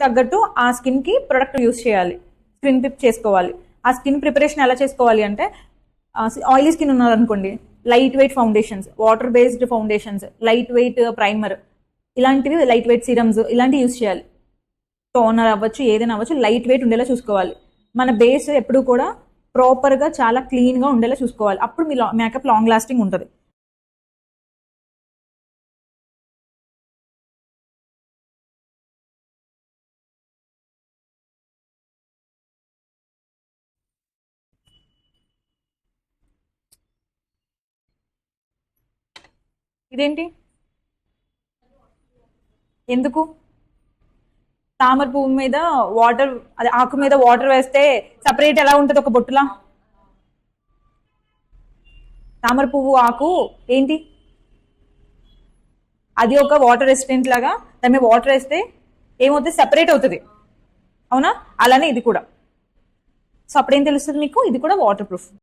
తగ్గట్టు ఆ స్కిన్కి ప్రొడక్ట్ యూస్ చేయాలి, స్కిన్ పిప్ చేసుకోవాలి. ఆ స్కిన్ ప్రిపరేషన్ ఎలా చేసుకోవాలి అంటే, ఆయిలీ స్కిన్ ఉన్నారనుకోండి, light weight foundations, water based foundations, light weight primer, ఇలాంటివి లైట్ వెయిట్ సీరమ్స్ ఇలాంటివి యూస్ చేయాలి. టోనర్ అవ్వచ్చు, ఏదైనా అవ్వచ్చు, లైట్ వెయిట్ ఉండేలా చూసుకోవాలి. మన బేస్ ఎప్పుడు కూడా ప్రాపర్గా చాలా క్లీన్గా ఉండేలా చూసుకోవాలి. అప్పుడు మీ మేకప్ లాంగ్ లాస్టింగ్ ఉంటుంది. ఇదేంటి, ఎందుకు? తామర పువ్వు మీద వాటర్, అదే ఆకు మీద వాటర్ వేస్తే సపరేట్ ఎలా ఉంటుంది ఒక బొట్టులా? తామర పువ్వు ఆకు ఏంటి, అది ఒక వాటర్ రెసిస్టెంట్ లాగా, దాని మీద వాటర్ వేస్తే ఏమవుతుంది, సెపరేట్ అవుతుంది. అవునా? అలానే ఇది కూడా. సో అప్పుడేం తెలుస్తుంది మీకు, ఇది కూడా వాటర్ ప్రూఫ్.